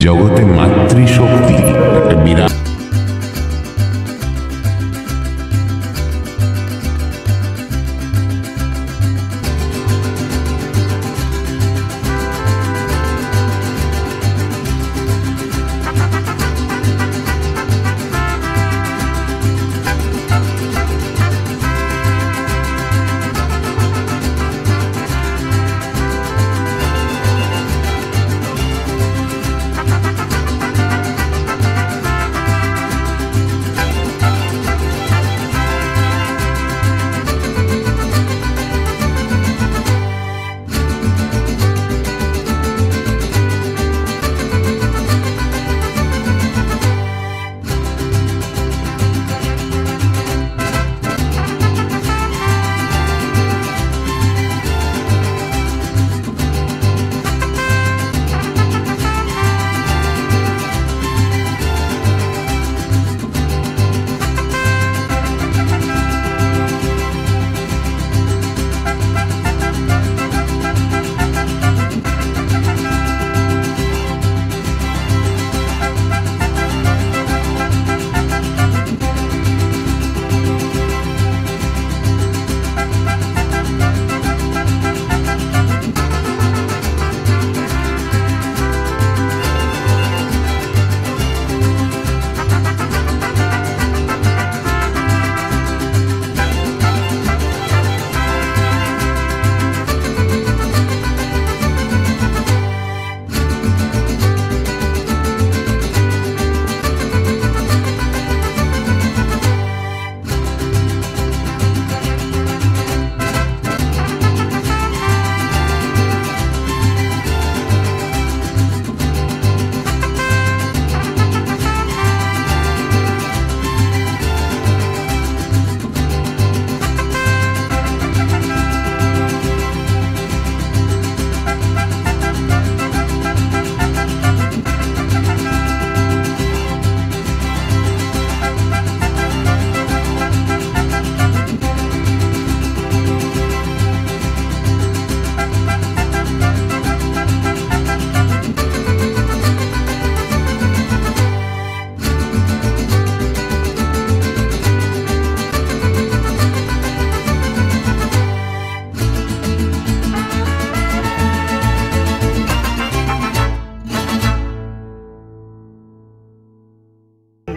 জগতে মাতৃশক্তি একটা বিরাট।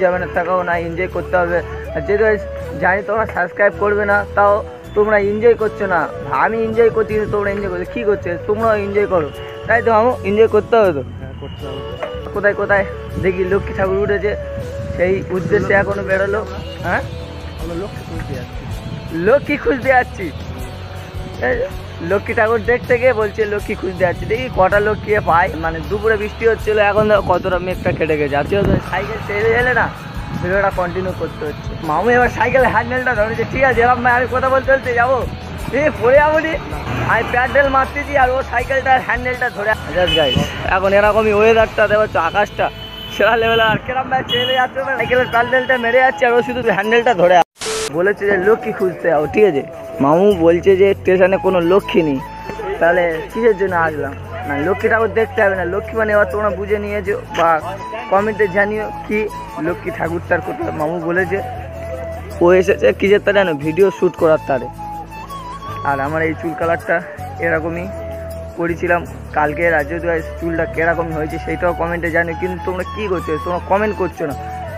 যাবে না থাকাও না, এনজয় করতে হবে। যেহেতু জানি তোমরা সাবস্ক্রাইব করবে না, তাও তোমরা এনজয় করছো না। আমি এনজয় করছি কিন্তু তোমরা এনজয় করছো, কী করছো? তোমরাও এনজয় করো, তাই তো আমি এনজয় করতে হবে। তো কোথায় কোথায় দেখি লক্ষ্মী ঠাকুর উঠেছে, সেই উদ্দেশ্যে এখনো বেরোলো। হ্যাঁ, লক্ষ্মী খুঁজতে যাচ্ছি, লক্ষ্মী ঠাকুর দেখতে গিয়ে বলছে লক্ষ্মী খুঁজতে যাচ্ছি। দেখি কটা লক্ষ্মী পাই। মানে দুপুরে বৃষ্টি হচ্ছিলো, এখন কতটা মেঘটা কেটে গেছে। আর সাইকেল ছেড়ে এলে না, ভিডিওটা কন্টিনিউ করতে হচ্ছে। মামু এবার সাইকেলের হ্যান্ডেলটা ধরেছে, ঠিক আছে এরকম ভাই আমি কথা বলতে বলতে যাবো, পড়ে যাবো নি, আমি প্যাডেল মারতেছি আর ও সাইকেলটার হ্যান্ডেলটা ধরে। গাইস এখন এরকমই ওয়েদারটা দেখো, আকাশটা সেরা লেভেল। আর কেরম ভাই চেয়ে যাচ্ছে, সাইকেলের প্যাডেলটা মেরে যাচ্ছে আর ও শুধু হ্যান্ডেলটা ধরে। বলেছে যে লক্ষ্মী খুঁজতে যাও, ঠিক আছে। মামু বলছে যে স্টেশনে কোনো লক্ষ্মী নেই, তাহলে কিসের জন্য আসলাম? না, লক্ষ্মী ঠাকুর দেখতে হবে না। লক্ষ্মী মানে এবার তোমরা বুঝে নিয়েছো বা কমেন্টে জানিও কি লক্ষ্মী ঠাকুরটার কোথায়। মামু বলেছে ও এসেছে কিসের তারে জানো, ভিডিও শ্যুট করার তারে। আর আমার এই চুল কালারটা এরকমই করেছিলাম কালকে। রাজ্য চুলটা কীরকম হয়েছে সেইটাও কমেন্টে জানিও। কিন্তু তোমরা কী করছো? তোমরা কমেন্ট করছো না।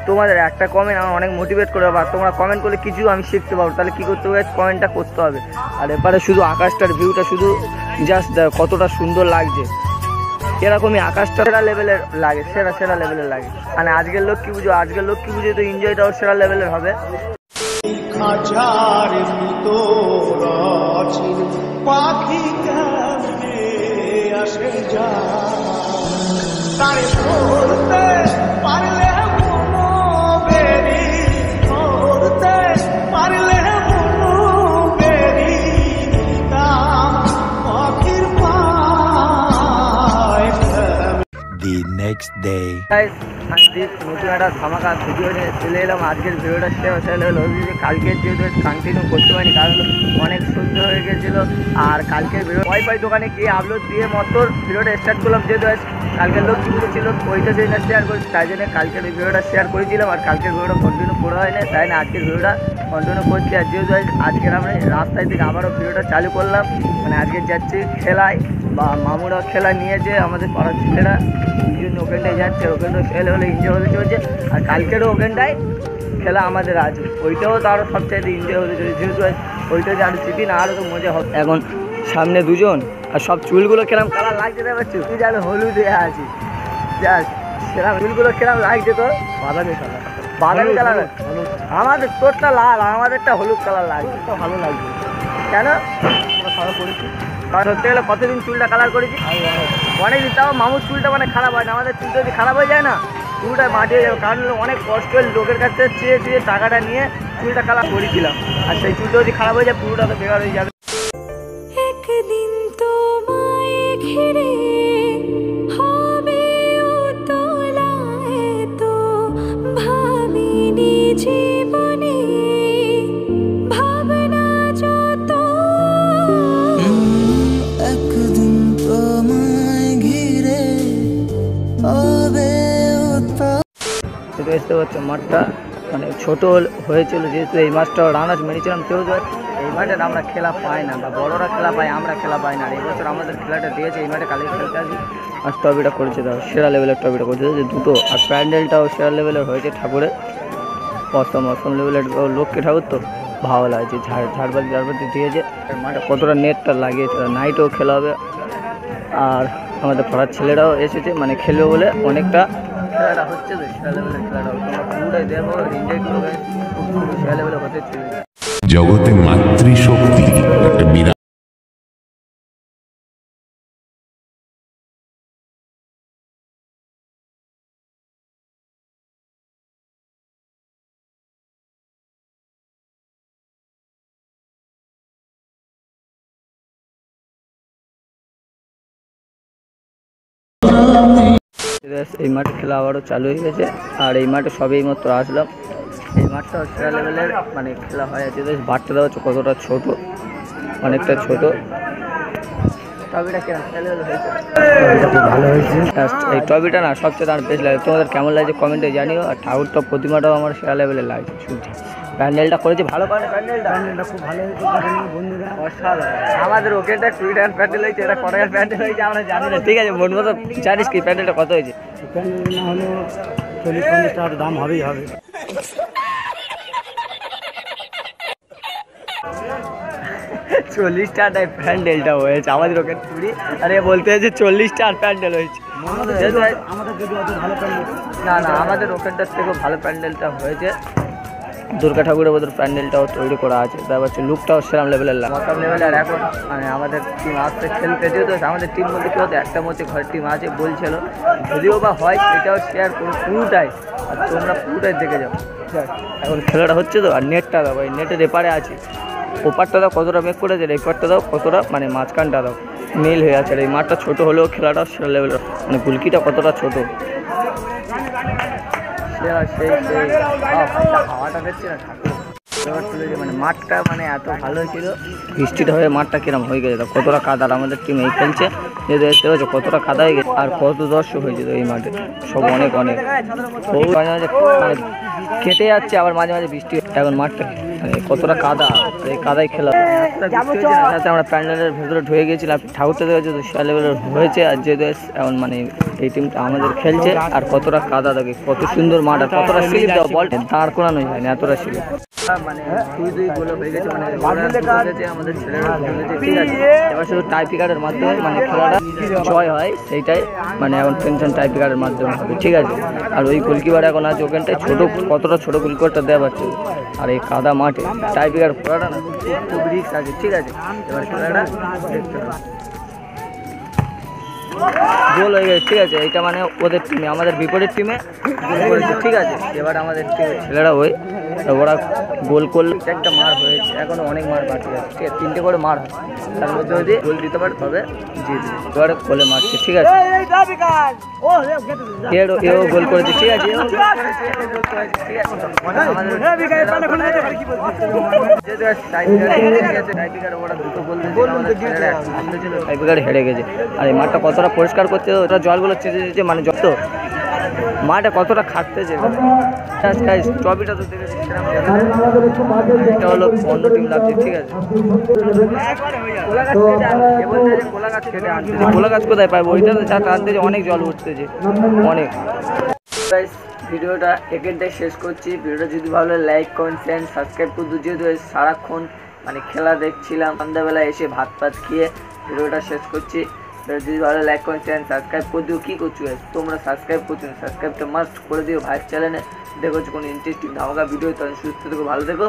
তোমাদের একটা কমেন্ট আমার অনেক মোটিভেট করে, বা তোমরা কমেন্ট করলে কিছু আমি শিখতে পারবো। তাহলে কী করতে হবে? কমেন্টটা করতে হবে। আর এবারে শুধু আকাশটার ভিউটা শুধু জাস্ট কতটা সুন্দর লাগছে, এরকমই আকাশটা সেরা লেভেলের লাগে, সেরা লেভেলের লাগে। মানে আজকের লক্ষ্মী পুজো, আজকের লক্ষ্মী পুজো তো এনজয়টাও সেরা লেভেলের হবে। পাখি আসে যা next day. নতুন একটা ধামাকা ভিডিও নিয়ে চলে এলাম। আজকের ভিডিওটা কালকের যেহেতু কন্টিনিউ করতে পারিনি, কারণ অনেক সহ্য হয়ে গেছিলো। আর কালকের ভিডিও ওয়াইফাই দোকানে গিয়ে আপলোড দিয়ে মতো ভিডিওটা স্টার্ট করলাম। যেহেতু কালকের লক্ষ্মী পুজো ছিল, ওইটা সেটা শেয়ার করেছি, তাই জন্য কালকের এই ভিডিওটা শেয়ার করেছিলাম। আর কালকের ভিডিওটা কন্টিনিউ করা হয় না, তাই না আজকের ভিডিওটা কন্টিনিউ করছি। আর যেহেতু আজকের আমরা রাস্তায় থেকে আবারও ভিডিওটা চালু করলাম, মানে আজকে যাচ্ছি খেলায়, বা মামুরা খেলা নিয়েছে আমাদের পাড়ার ছেলেরা, এই জন্য ওখানটায় যাচ্ছে। ওখানটায় খেলে হলে এনজয় হতে চলছে। আর কালকেরও ওখানটায় খেলা আমাদের আছে, ওইটাও তো আরও সবচাইতে এনজয় হতে চলেছে, যেহেতু ওইটা যে আরও স্মৃতি না আরও তো মজা হবে। এখন সামনে দুজন, আর সব চুলগুলো কিরম কালার লাগছে দেবে, চুল যেন হলুদ হয়ে আছে, যাক সেরকম চুলগুলো কিরম লাগছে তো, বাদামি কালার, বাদামি কালার। আমাদের তোরটা লাল, আমাদেরটা হলুদ কালার লাগছে, তো ভালো লাগছে। কেন খারাপ করেছি? কারণ ধরতে গেলে কতদিন চুলটা কালার করেছি, অনেকদিন। তাও মামুর চুলটা মানে খারাপ হয় না, আমাদের চুলটা যদি খারাপ হয়ে যায় না চুলটা মাটি হয়ে যাবে। কারণ অনেক কষ্ট লোকের কাছে চেয়ে টাকাটা নিয়ে চুলটা কালার করেছিলাম, আর সেই চুলটা যদি খারাপ হয়ে যায় পুরোটা তো বেকার হয়ে যাবে। একদিন তোমায় ঘিরে হবে উতলা, এতো ভাবিনি জীবনে, ভাবনা যত। একদিন তোমায় ঘিরে হবে উতলা। দেখতে পাচ্ছ মাঠটা মানে ছোট হয়েছিল, যেহেতু এই মাছটা রানাজ মেরেছিলাম, কেউ এই মাঠে আমরা খেলা পাই না, বা বড়রা খেলা পাই, আমরা খেলা পাই না। আর এই বছর আমাদের খেলাটা দিয়েছে, এই মাঠে কালকে খেলতে আসি। আর ট্রফিটা করেছে, দাও সেরা লেভেলের ট্রফিটা করেছে যে দুটো, আর প্যান্ডেলটাও সেরা লেভেলের হয়েছে ঠাকুরের, অসম লেভেলের। লক্ষ্মী ঠাকুর তো ভালো লাগছে, ঝাড়বাতি দিয়েছে। মাঠে কতটা নেটটা লাগিয়েছে, নাইটেও খেলা হবে। আর আমাদের পাড়ার ছেলেরাও এসেছে, মানে খেলবে বলে অনেকটা খেলাটা হচ্ছে, তো সেরা লেভেলের খেলাটা হবে। তোমরা পুরোটাই দেখো, এনজয় করবে, সেরা লেভেলে হতে চলেছে। জগতে মাতৃশক্তি একটা বিরাট এই মাঠে খেলা আবারও চালু হয়ে গেছে। আর এই মাঠে সবেই মাত্র আসলাম। এই মাঠটা সেরা লেভেলের মানে খেলা হয় আছে। বাটটা দেওয়া হচ্ছে কতটা ছোট, অনেকটা ছোট। ট্রফিটা কেমন সেরা লেভেল হয়েছে? ভালো হয়েছে। এই ট্রফিটা না সবচেয়ে আমার বেশ লাগে। তোমাদের কেমন লাগছে কমেন্টে জানিও। আর ঠাকুরটা প্রতিমাটাও আমার সেরা লেভেলের লাগছে। শুনছি প্যান্ডেলটা করেছে ভালো, করে প্যান্ডেলটা খুব ভালো হয়েছে বন্ধুরা, অসাধারণ। আমাদের ওকেটা 2 টাকার প্যান্ডেল হয়েছে, এটা কত টাকার প্যান্ডেল হয়েছে আমরা জানি না, ঠিক আছে। মন মতো জানিস কি প্যান্ডেলটা কত হয়েছে? প্যান্ডেল না হলো 40-50 টাকার দাম হবেই হবে। 40 টাকায় প্যান্ডেলটা হয়েছে আমাদের ওকে পুরি। আরে বলতে হয়েছে 40 টাকার প্যান্ডেল হয়েছে। আমাদের যদি অত ভালো প্যান্ডেল না আমাদের ওখানটার থেকেও ভালো প্যান্ডেলটা হয়েছে। দুর্গা ঠাকুরের মতো প্যান্ডেলটাও তৈরি করা আছে, তারপর হচ্ছে লুকটাও সেরকম লেভেলের মতম লেভেলের। এখন মানে আমাদের টিম আসতে খেলতে, যেহেতু আমাদের টিম বলতে কী হতো, একটা মধ্যে ঘরের টিম আছে বলছিল, যদিও বা হয় সেটাও শেয়ার করুন পুরোটাই, আর তোমরা পুরোটাই দেখে যাও। এখন খেলাটা হচ্ছে তো, আর নেটটা দাও, এই নেটের এপারে আছে, ওপারটা দাও কতটা মেক করেছে, এই পারটা দাও কতটা মানে মাঝখানটা দাও নীল হয়ে আছে। আর এই মাঠটা ছোটো হলেও খেলাটাও সেরা লেভেলের, মানে গুলকিটা কতটা ছোটো, হাওয়াটা দেখছে না মানে মাঠটা মানে এত ভালো হয়েছিল। বৃষ্টিটা হয়ে মাঠটা কিরম হয়ে গেছে, কতটা কাদা। আমাদের টিম এই খেলছে, যেহেতু দেখতে পাচ্ছ কতটা কাদা হয়ে গেছে। আর কত দর্শক হয়েছিল এই মাঠে, সব অনেক অনেক মাঝে মাঝে মানে কেটে যাচ্ছে, আবার মাঝে মাঝে বৃষ্টি। এখন মাঠটা মানে কতটা কাদা, এই কাদায় খেলা। সাথে আমরা প্যান্ডেলের ভেতরে ঢুকে গেছিলাম, ঠাকুরটা দেখেছি তো সেরা লেভেলের হয়েছে। আর যেহেতু এখন মানে এই টিমটা আমাদের খেলছে, আর কতটা কাদা দেখে, কত সুন্দর মাঠ, আর কতটা স্লিপ দেওয়া, বল দাঁড় করানোই হয়নি, এতটা স্লিপ। মানে দুই গোলে হয়ে গেছে, মানে আমাদের ছেলেরা খেলেছে, ঠিক আছে। এবার শুধু টাইপিকারের মাধ্যমে মানে খেলাটা জয় হয়, সেইটাই মানে এখন টেনশন টাইপিকারের মাধ্যমে হবে, ঠিক আছে। আর ওই গোলকিপার এখন আছে ওখানটায়, ছোটো কতটা ছোটো গোলকিপারটা দেওয়া পাচ্ছে। আর এই কাদা মাঠে টাইপিকার খেলাটা না খুব রিস্ক আছে, ঠিক আছে। এবার খেলাটা দেখতে হবে, গোল হয়ে গেছে, ঠিক আছে। এইটা মানে ওদের টিমে, আমাদের বিপরীত টিমে গোল করেছে, ঠিক আছে। এবার আমাদের ছেলেরা ওই তো ওরা গোল করলে একটা মার হয়েছে, এখনো অনেক মার বাকি আছে, ঠিক আছে 3টে করে মার হয়, তার মধ্যে যদি গোল দিতে পারে তবে জিতবে। এবারে গোলে মারছে, ঠিক আছে এও গোল করেছে, ঠিক আছে এও গোল করেছে, এও গোল করেছে, ঠিক আছে টাইব্রেকার ওরা দুটো গোল টাইব্রেকার হেরে গেছে। আর এই মাঠটা কতটা পরিষ্কার করছে, ওটা জলগুলো চেঁচে মানে যত মাঠে কতটা খাটতেছে। ট্রফিটা তো দেখেছি, এটা হলো অন্য টিম লাগছে, ঠিক আছে কোলা গাছ কোথায় পাইবো, ওইটা তো যা টানতেছে অনেক জল উঠতেছে অনেক। ভিডিওটা এখানটাই শেষ করছি। ভিডিওটা যদি ভালো লাগে লাইক কমেন্ট শেয়ার সাবস্ক্রাইব করে দিও। যেহেতু সারাক্ষণ মানে খেলা দেখছিলাম, সন্ধ্যাবেলা এসে ভাত খেয়ে ভিডিওটা শেষ করছি। যদি ভালো লাইক কমেন্ট শেয়ার সাবস্ক্রাইব করে দিও। কী করছো তোমরা সাবস্ক্রাইব করছো, সাবস্ক্রাইবটা মাস্ট করে দিও ভাইয়ের চ্যানেলে। দেখো কোনো ইন্টারেস্টিং ধামাকা ভিডিও, তখন সুস্থ থেকো, ভালো থেকো।